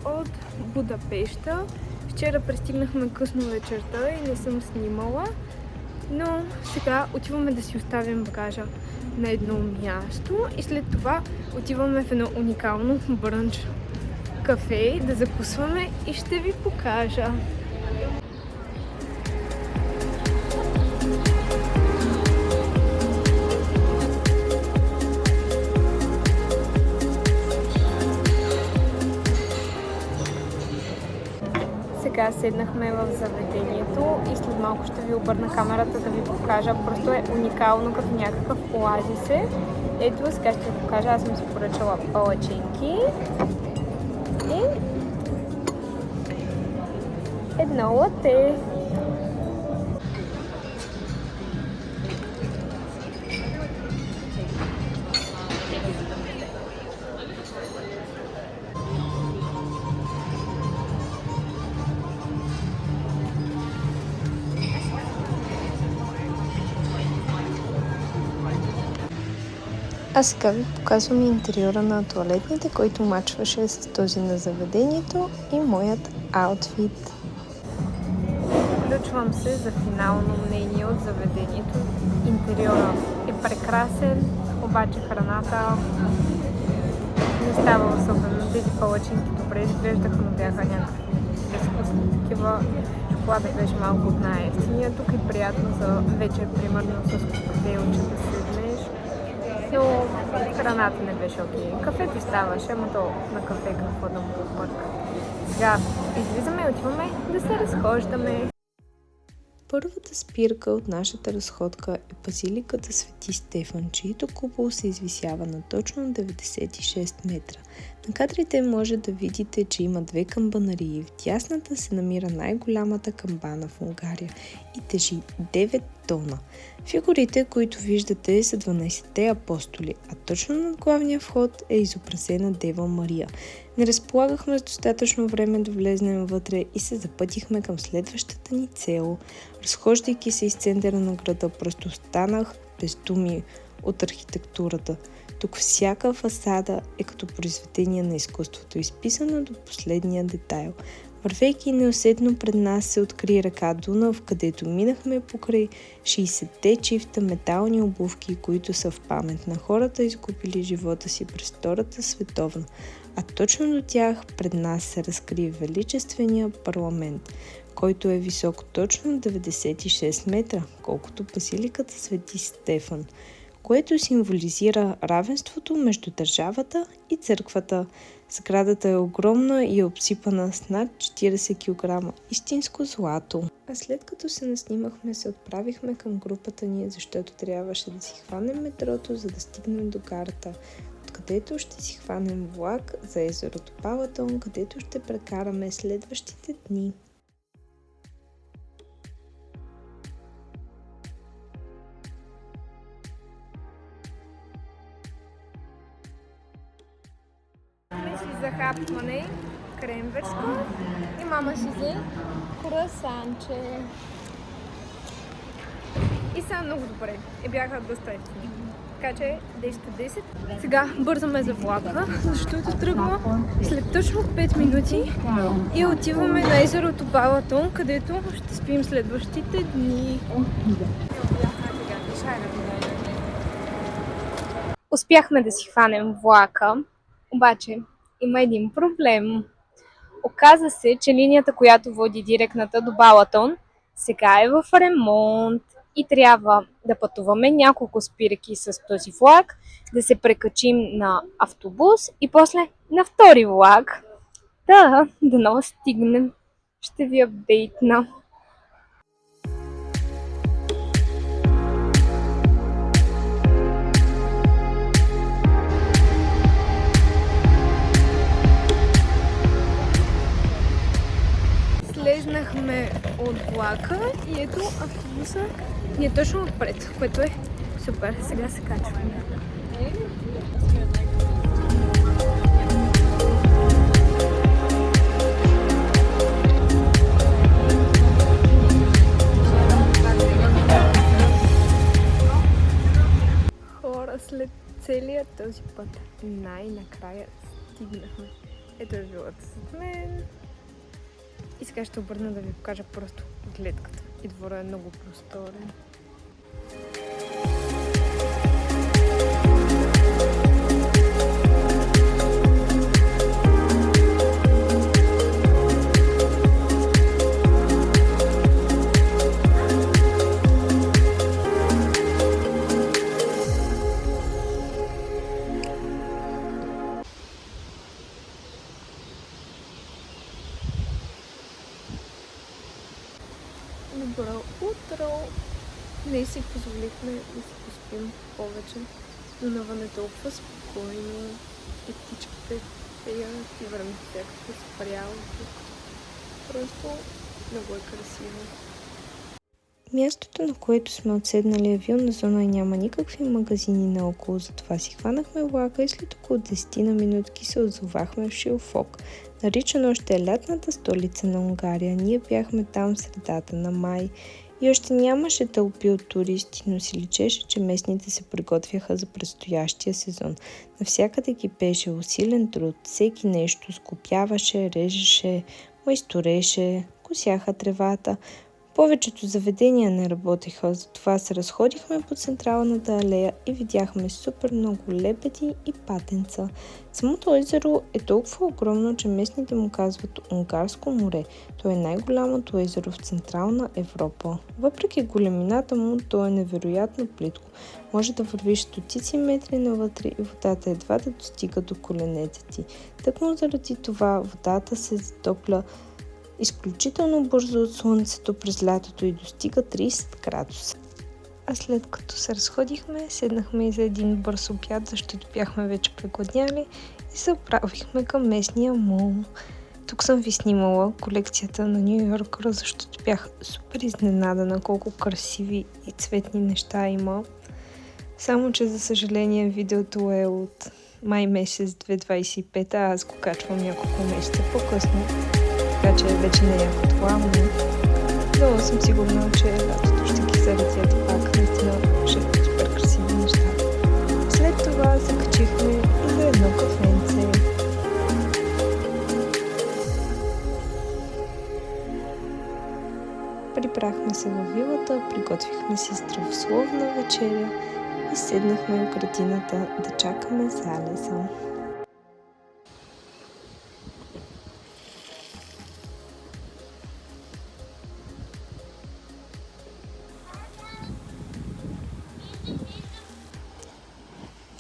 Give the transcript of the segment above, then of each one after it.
от Будапеща. Вчера пристигнахме късно вечерта и не съм снимала, но сега отиваме да си оставим багажа на едно място и след това отиваме в едно уникално брънч кафе да закусваме и ще ви покажа. Сега седнахме в заведението и след малко ще ви обърна камерата да ви покажа. Просто е уникално, като някакъв оазис е. Ето, сега ще ви покажа. Аз съм си поръчала палачинки и едно лате. А сега ви показвам интериора на тоалетните, който мачваше с този на заведението и моят аутфит. Включвам се за финално мнение от заведението. Интериора е прекрасен, обаче храната не става особено. Тези палачинки добре изглеждаха, но бяха някакви безвкусни такива. Шоколада беше малко от най-евтиния. Тук е приятно за вечер, примерно с коктейлче да седнеш. Но храната не беше окей. Кафето ставаше, ама то на кафе какво да му бърка. Сега излизаме и отиваме да се разхождаме. Първата спирка от нашата разходка е базиликата Свети Стефан, чието купол се извисява на точно 96 метра. На кадрите може да видите, че има две камбанарии. В дясната се намира най-голямата камбана в Унгария и тежи 9 тона. Фигурите, които виждате, са 12-те апостоли, а точно над главния вход е изобразена Дева Мария. Не разполагахме с достатъчно време да влезнем вътре и се запътихме към следващата ни цел. Разхождайки се из центъра на града, просто останах без думи от архитектурата. Тук всяка фасада е като произведение на изкуството, изписана до последния детайл. Вървейки неусетно пред нас се откри река Дунав, където минахме покрай 60-те чифта метални обувки, които са в памет на хората, изгубили живота си през Втората световна. А точно до тях пред нас се разкри величествения парламент, който е висок точно 96 метра, колкото базиликата Свети Стефан, което символизира равенството между държавата и църквата. Сградата е огромна и е обсипана с над 40 кг истинско злато. А след като се наснимахме, се отправихме към групата ни, защото трябваше да си хванем метрото, за да стигнем до гарата, откъдето ще си хванем влак за езерото Балатон, където ще прекараме следващите дни. За хапване, кремверско и мама си взе круасанче. И са много добре. И бяха доста ефтини. Така че 10/10. Сега бързаме за влака, защото тръгва след точно 5 минути и отиваме на езерото Балатон, където ще спим следващите дни. Успяхме да си хванем влака, обаче има един проблем. Оказа се, че линията, която води директната до Балатон, сега е в ремонт и трябва да пътуваме няколко спирки с този влак, да се прекачим на автобус и после на втори влак. Да стигнем. Ще ви апдейтна. Слезнахме от влака и ето автобуса ни е точно отпред, което е супер. Сега се качваме. Хора, след целият този път най-накрая стигнахме. Ето е вилата зад мен. И сега ще обърна да ви покажа просто гледката. И двора е много просторен. Добро утро! Не си позволихме да си поспим повече, но навън е толкова спокойно и птичките пеят и времето всякакво спряло тук. Просто много е красиво. Мястото, на което сме отседнали е вилна зона и няма никакви магазини наоколо, затова си хванахме влака и след около 10 на минутки се озовахме в Шилфок, наричан още лятната столица на Унгария. Ние бяхме там в средата на май и още нямаше тълпи от туристи, но си личеше, че местните се приготвяха за предстоящия сезон. Навсякъде ги беше усилен труд, всеки нещо скопяваше, режеше, майстореше, косяха тревата. Повечето заведения не работеха, затова се разходихме по централната алея и видяхме супер много лебеди и патенца. Самото езеро е толкова огромно, че местните му казват Унгарско море. То е най-голямото езеро в Централна Европа. Въпреки големината му, то е невероятно плитко. Може да вървиш стотици метри навътре и водата едва да достига до коленете ти. Тъкмо заради това водата се затопля изключително бързо от слънцето през лятото и достига 30 градуса. А след като се разходихме, седнахме и за един бърз обяд, защото бяхме вече прегладняли и се отправихме към местния мол. Тук съм ви снимала колекцията на Ню Йоркър, защото бях супер изненадана колко красиви и цветни неща има. Само че за съжаление видеото е от май месец 2025, а аз го качвам няколко месеца по-късно. Така че вече не е актуално. Но съм сигурна, че лятото ще ги заредят пак. Наистина ще е супер красиви неща. След това се качихме и за едно кафенце. Прибрахме се във вилата, приготвихме си здравословна вечеря и седнахме в градината да чакаме залеза.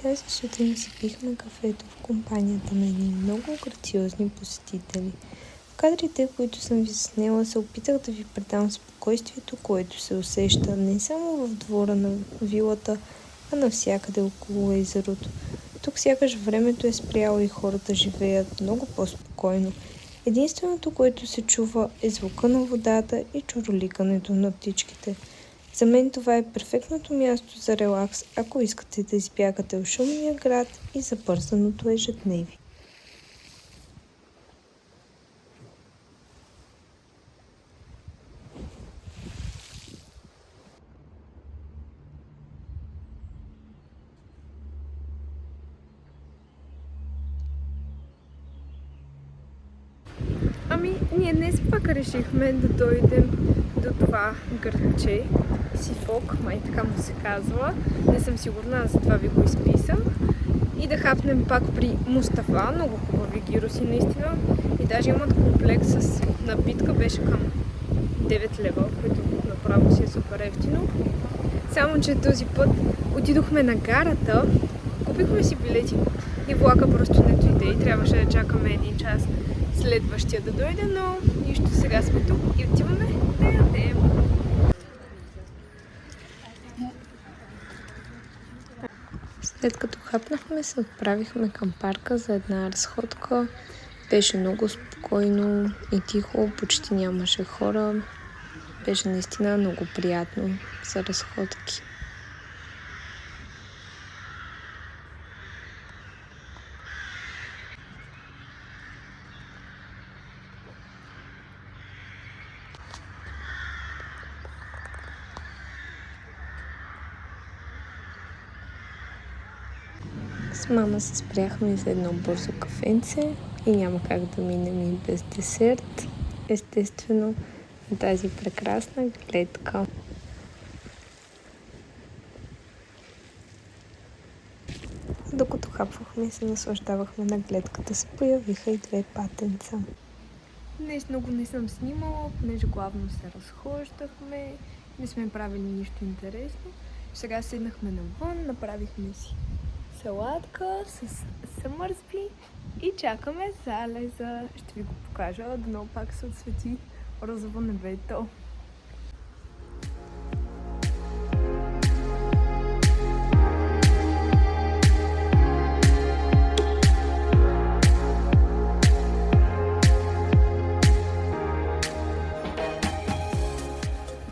Тази сутрин си пихме кафето в компанията на едни много грациозни посетители. В кадрите, които съм ви заснела, се опитах да ви предам спокойствието, което се усеща не само в двора на вилата, а навсякъде около езерото. Тук сякаш времето е спряло и хората живеят много по-спокойно. Единственото, което се чува, е звука на водата и чуроликането на птичките. За мен това е перфектното място за релакс, ако искате да избягате от шумния град и забързаното ежедневие. Ние днес пак решихме да дойдем до това градче, Сифок, май така му се казва. Не съм сигурна, затова ви го изписах. И да хапнем пак при Мустафа, много хубави гироси наистина. И даже имат комплекс с напитка, беше към 9 лева, което направо си е супер ефтино. Само че този път отидохме на гарата, купихме си билети и влака просто не дойде и трябваше да чакаме един час следващия да дойде, но нищо, сега сме тук и отиваме да ядем. След като хапнахме, се отправихме към парка за една разходка. Беше много спокойно и тихо, почти нямаше хора. Беше наистина много приятно за разходки. С мама се спряхме за едно бързо кафенце и няма как да минем и без десерт. Естествено, на тази прекрасна гледка. Докато хапвахме и се наслаждавахме на гледката, се появиха и две патенца. Днес много не съм снимала, понеже главно се разхождахме, не сме правили нищо интересно. Сега седнахме навън, направихме си салатка с съмърсби и чакаме залеза. Ще ви го покажа, дано пак се отсвети розово небето.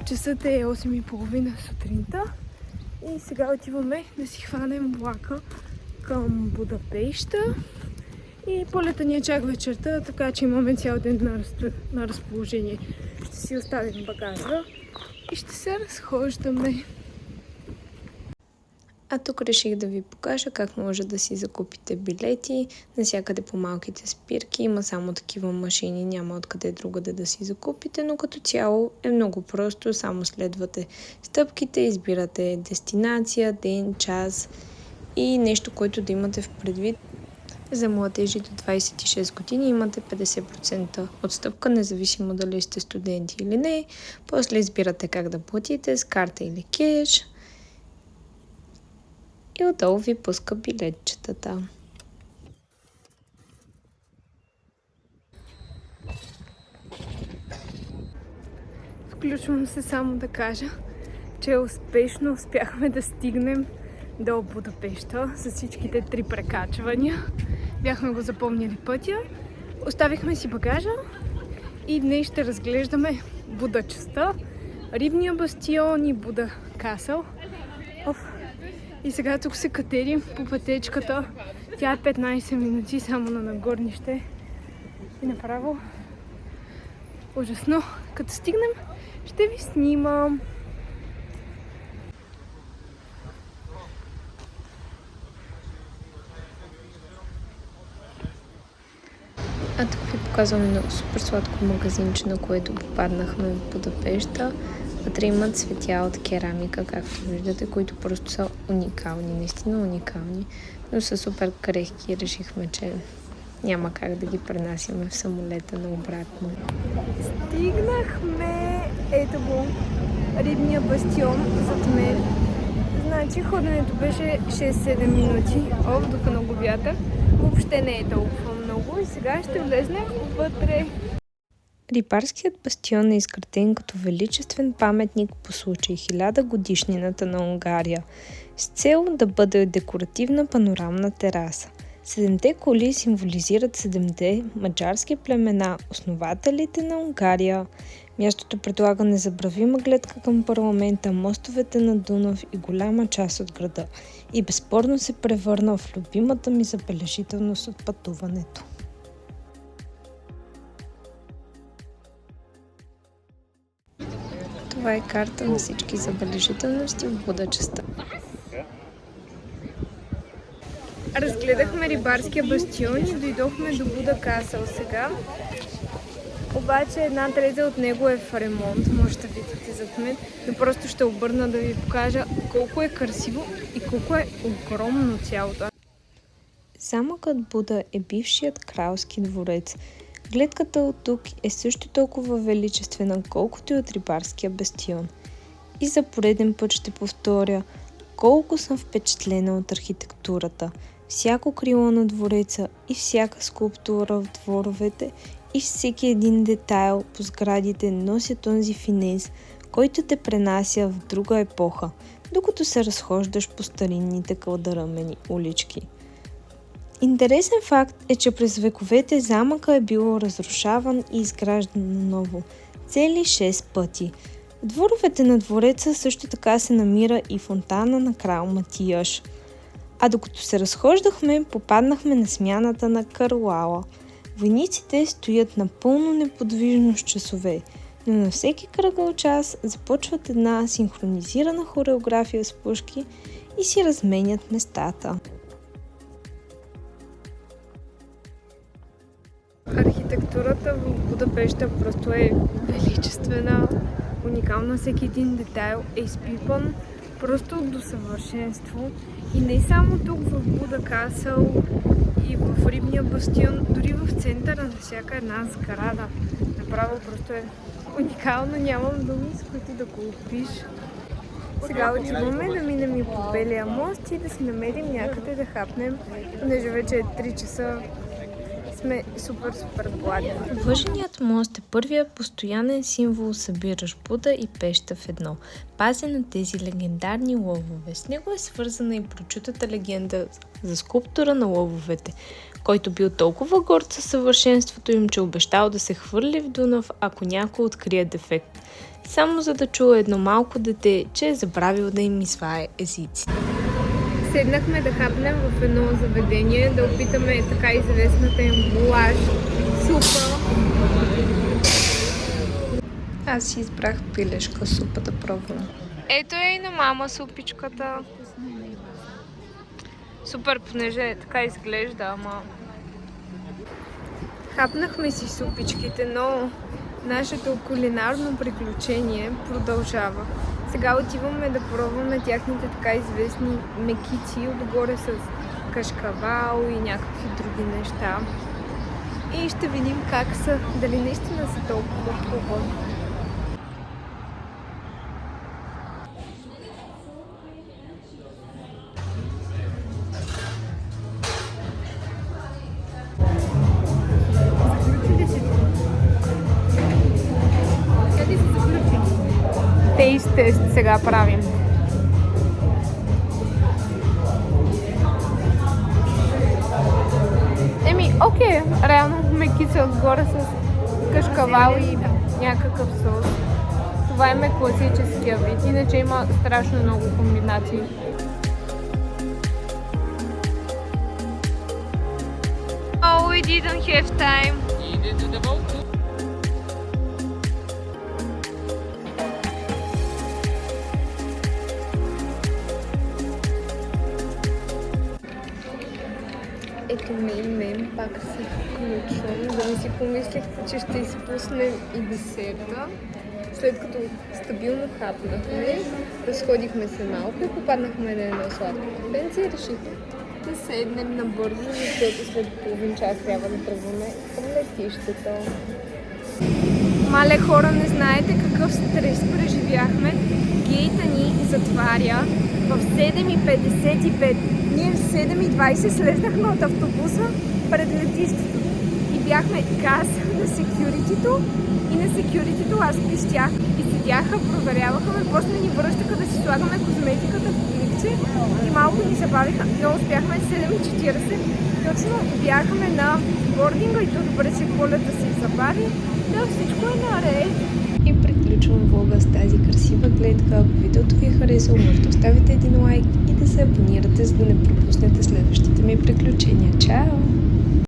Часът е 8:30 сутринта и сега отиваме да си хванем влака към Будапеща. И полета ни е чак вечерта, така че имаме цял ден на разположение. Ще си оставим багажа и ще се разхождаме. А тук реших да ви покажа как може да си закупите билети. Насякъде по малките спирки има само такива машини, няма откъде другаде да си закупите, но като цяло е много просто. Само следвате стъпките, избирате дестинация, ден, час и нещо, което да имате в предвид. За младежи до 26 години имате 50% отстъпка, независимо дали сте студенти или не. После избирате как да платите, с карта или кеш. И отдолу ви пуска билетчетата. Включвам се само да кажа, че успешно успяхме да стигнем до Будапеща с всичките 3 прекачвания. Бяхме го запомнили пътя, оставихме си багажа и днес ще разглеждаме Буда частта, Рибния бастион и Буда касъл. И сега тук се катерим по пътечката. Тя е 15 минути само на нагорнище. И направо ужасно. Като стигнем, ще ви снимам. А тук ви показвам едно супер сладко магазинче, на което попаднахме в Будапеща. Вътре имат цветя от керамика, както виждате, които просто са уникални, наистина уникални, но са супер крехки. Решихме, че няма как да ги пренасяме в самолета наобратно. Стигнахме, ето го, Рибния бастион зад мен. Значи ходенето беше 6-7 минути, духа много вятър. Въобще не е толкова много и сега ще влезнем вътре. Рибарският бастион е изграден като величествен паметник по случай 1000 годишнината на Унгария, с цел да бъде декоративна панорамна тераса. 7-те коли символизират 7-те маджарски племена, основателите на Унгария. Мястото предлага незабравима гледка към парламента, мостовете на Дунав и голяма част от града. И безспорно се превърна в любимата ми забележителност от пътуването. Това е карта на всички забележителности в Буда частта. Разгледахме рибарския бастион и дойдохме до Буда касъл сега. Обаче 1/3 от него е в ремонт, може да видите зад мен, но просто ще обърна да ви покажа колко е красиво и колко е огромно цялото. Замъкът Буда е бившият кралски дворец. Гледката от тук е също толкова величествена, колкото и от рибарския бастион. И за пореден път ще повторя колко съм впечатлена от архитектурата. Всяко крило на двореца и всяка скулптура в дворовете и всеки един детайл по сградите носят този финес, който те пренася в друга епоха, докато се разхождаш по старинните кълдъръмени улички. Интересен факт е, че през вековете замъка е било разрушаван и изграждан наново цели 6 пъти. В дворовете на двореца също така се намира и фонтана на крал Матияш. А докато се разхождахме, попаднахме на смяната на Карлала. Войниците стоят напълно неподвижно с часове, но на всеки кръгъл час започват една синхронизирана хореография с пушки и си разменят местата. архитектурата в Будапеща просто е величествена, уникална, всеки един детайл е изпипан просто до съвършенство. И не само тук в Буда Касъл и в Рибния бастион, дори в центъра на всяка една сграда. Направо просто е уникално, нямам думи, с които да го опиша. Сега отиваме да минем и по Белия мост и да си намерим някъде да хапнем, понеже вече е 3 часа. Сме супер гладни. Въженият мост е първият постоянен символ, събиращ Буда и Пеща в едно. Пазен на тези легендарни лъвове. С него е свързана и прочутата легенда за скулптора на лъвовете, който бил толкова горд със съвършенството им, че обещал да се хвърли в Дунав, ако някой открие дефект. Само за да чуе едно малко дете, че е забравил да им извае езици. Седнахме да хапнем в едно заведение, да опитаме така известната им гулаш супа. Аз си избрах пилешка супа да пробвам. Ето е и на мама супичката. Супер, понеже така изглежда, ама... Хапнахме си супичките, но нашето кулинарно приключение продължава. Сега отиваме да пробваме тяхните така известни мекици, отгоре с кашкавал и някакви други неща. И ще видим как са, дали наистина са толкова хубави. Тейст тест сега правим. Окей, реално мекица отгоре с кашкавал и някакъв сос. Това е класическия вид, иначе има страшно много комбинации. Oh, we didn't have time. Ето мен пак се включвам, да не си помислихте, че ще изпуснем и десерта. След като стабилно хапнахме, разходихме се малко и попаднахме на едно сладко кафенце и решихме да седнем набързо, защото след половин час трябва да тръгваме към летището. Мале хора, не знаете какъв стрес преживяхме. Гейта ни затваря в 7:55. Ние в 7:20 слезнахме от автобуса пред летището и бяхме газ на секюритито и на секюритито аз пищях и седяха, проверяваха ме, после ни връщаха да си слагаме козметиката в пликче и малко ни забавиха, но успяхме 7:40. Точно бяхме на бординга и то добре се полета се забави. Да, всичко е наред. И приключвам влога с тази красива гледка. Ако видеото ви е харесало, може да оставите един лайк и да се абонирате, за да не пропуснете следващите ми приключения. Чао!